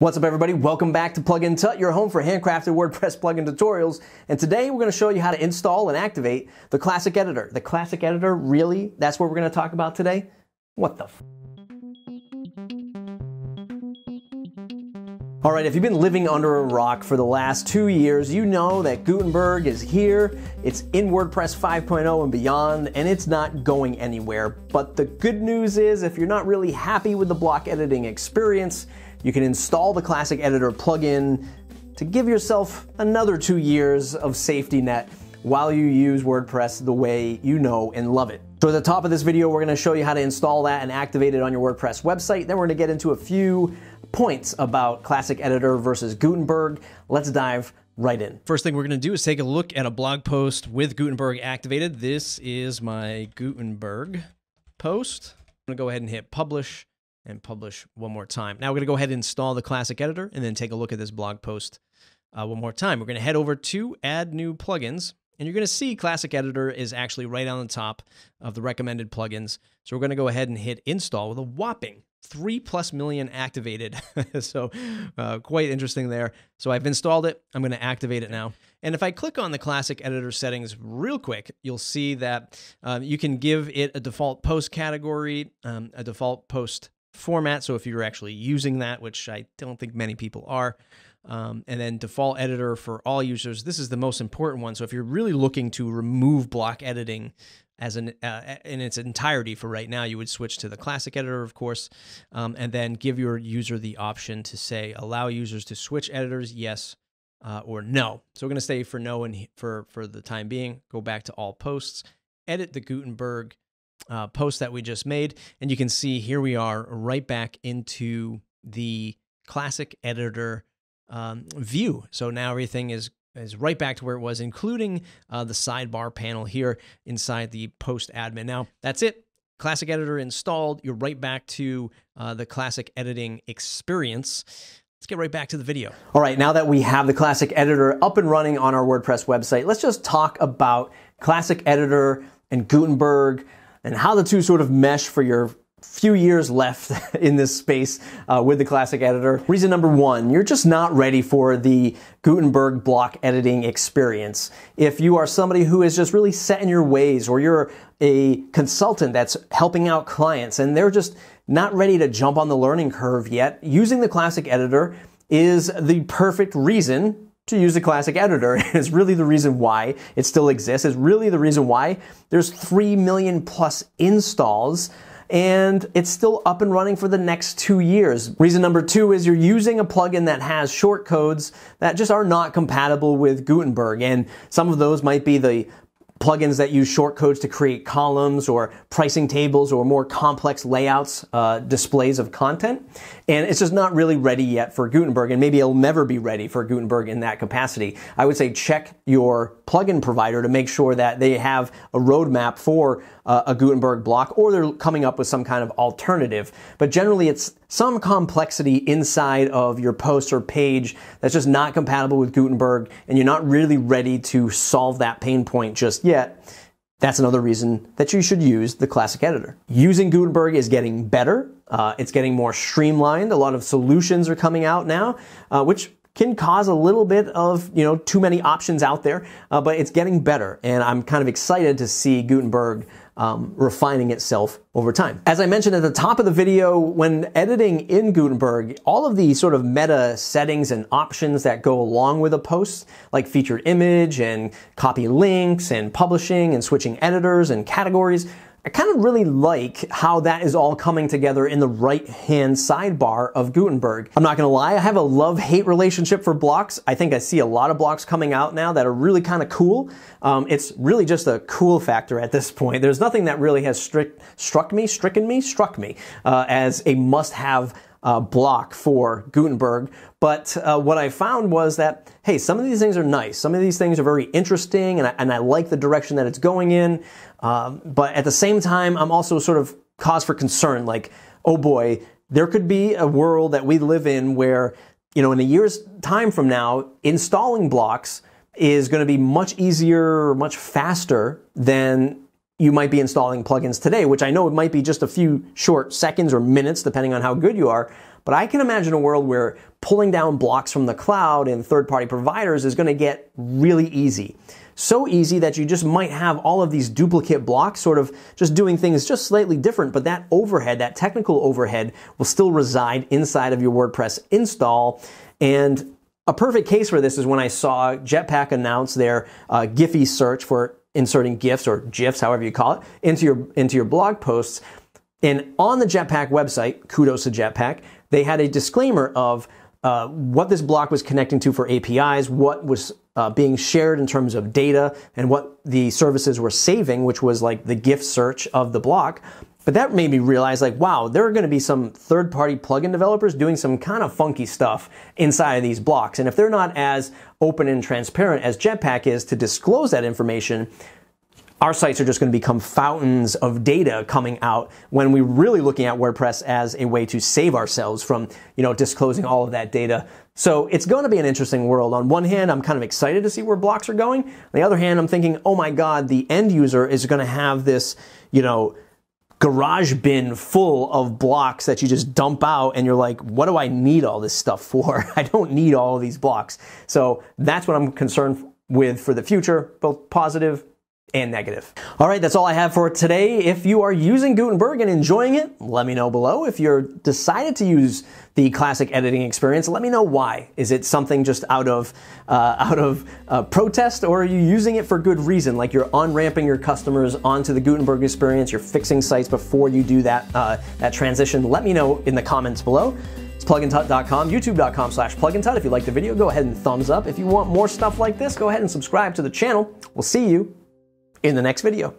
What's up, everybody? Welcome back to Plugin Tut, your home for handcrafted WordPress plugin tutorials. And today we're going to show you how to install and activate the Classic Editor. The Classic Editor, really? That's what we're going to talk about today? What the f? All right, if you've been living under a rock for the last 2 years, you know that Gutenberg is here. It's in WordPress 5.0 and beyond, and it's not going anywhere. But the good news is, if you're not really happy with the block editing experience, you can install the Classic Editor plugin to give yourself another 2 years of safety net while you use WordPress the way you know and love it. So at the top of this video, we're going to show you how to install that and activate it on your WordPress website. Then we're going to get into a few points about Classic Editor versus Gutenberg. Let's dive right in. First thing we're going to do is take a look at a blog post with Gutenberg activated. This is my Gutenberg post. I'm going to go ahead and hit publish and publish one more time. Now we're going to go ahead and install the Classic Editor and then take a look at this blog post one more time. We're going to head over to add new plugins, and you're going to see Classic Editor is actually right on the top of the recommended plugins. So we're going to go ahead and hit install with a whopping 3+ million activated. So quite interesting there. So I've installed it. I'm going to activate it now. And if I click on the Classic Editor settings real quick, you'll see that you can give it a default post category, a default post format. So if you're actually using that, which I don't think many people are, and then default editor for all users. This is the most important one. So if you're really looking to remove block editing as in its entirety for right now, you would switch to the Classic Editor, of course, and then give your user the option to say, allow users to switch editors, yes or no. So we're going to stay for no and for the time being. Go back to all posts, edit the Gutenberg post that we just made, and you can see here we are right back into the Classic Editor view. So now everything is right back to where it was, including the sidebar panel here inside the post admin. Now that's it. Classic Editor installed. You're right back to the classic editing experience. Let's get right back to the video. All right, now that we have the Classic Editor up and running on our WordPress website, let's just talk about Classic Editor and Gutenberg and how the two sort of mesh for your few years left in this space with the Classic Editor. Reason number one, you're just not ready for the Gutenberg block editing experience. If you are somebody who is just really set in your ways, or you're a consultant that's helping out clients and they're just not ready to jump on the learning curve yet, using the Classic Editor is the perfect reason to use the Classic Editor. It's really the reason why it still exists. It's really the reason why there's 3 million plus installs and it's still up and running for the next 2 years. Reason number two is you're using a plugin that has shortcodes that just are not compatible with Gutenberg. And some of those might be the plugins that use shortcodes to create columns or pricing tables or more complex layouts, displays of content. And it's just not really ready yet for Gutenberg, and maybe it'll never be ready for Gutenberg in that capacity. I would say check your plugin provider to make sure that they have a roadmap for a Gutenberg block, or they're coming up with some kind of alternative. But generally, it's some complexity inside of your post or page that's just not compatible with Gutenberg, and you're not really ready to solve that pain point just yet. That's another reason that you should use the Classic Editor. Using Gutenberg is getting better. It's getting more streamlined. A lot of solutions are coming out now, which can cause a little bit of, too many options out there, but it's getting better. And I'm kind of excited to see Gutenberg refining itself over time. As I mentioned at the top of the video, when editing in Gutenberg, all of the sort of meta settings and options that go along with a post, like featured image and copy links and publishing and switching editors and categories, I kind of really like how that is all coming together in the right-hand sidebar of Gutenberg. I'm not going to lie, I have a love-hate relationship for blocks. I think I see a lot of blocks coming out now that are really kind of cool. It's really just a cool factor at this point. There's nothing that really has struck me as a must-have block for Gutenberg. But what I found was that, hey, some of these things are nice. Some of these things are very interesting, and I like the direction that it's going in. But at the same time, I'm also sort of cause for concern, like, oh boy, there could be a world that we live in where, in a year's time from now, installing blocks is going to be much easier, much faster than you might be installing plugins today, which I know it might be just a few short seconds or minutes, depending on how good you are. but I can imagine a world where pulling down blocks from the cloud and third-party providers is going to get really easy. So easy that you just might have all of these duplicate blocks sort of just doing things just slightly different, but that overhead, that technical overhead, will still reside inside of your WordPress install. And a perfect case for this is when I saw Jetpack announce their Giphy search for inserting GIFs or GIFs, however you call it, into your blog posts. And on the Jetpack website, kudos to Jetpack, they had a disclaimer of what this block was connecting to for APIs, what was being shared in terms of data, and what the services were saving, which was like the GIF search of the block. But that made me realize, like, wow, there are going to be some third-party plugin developers doing some kind of funky stuff inside of these blocks. And if they're not as open and transparent as Jetpack is to disclose that information, our sites are just going to become fountains of data coming out when we're really looking at WordPress as a way to save ourselves from, disclosing all of that data. So it's going to be an interesting world. On one hand, I'm kind of excited to see where blocks are going. On the other hand, I'm thinking, oh my God, the end user is going to have this, garage bin full of blocks that you just dump out, and you're like, what do I need all this stuff for? I don't need all of these blocks. So that's what I'm concerned with for the future, both positive and negative. All right, that's all I have for today. If you are using Gutenberg and enjoying it, let me know below. If you're decided to use the classic editing experience, let me know why. Is it something just out of protest, or are you using it for good reason? Like you're on-ramping your customers onto the Gutenberg experience, you're fixing sites before you do that transition. Let me know in the comments below. It's plugintut.com, youtube.com/plugintut. If you liked the video, go ahead and thumbs up. If you want more stuff like this, go ahead and subscribe to the channel. We'll see you in the next video.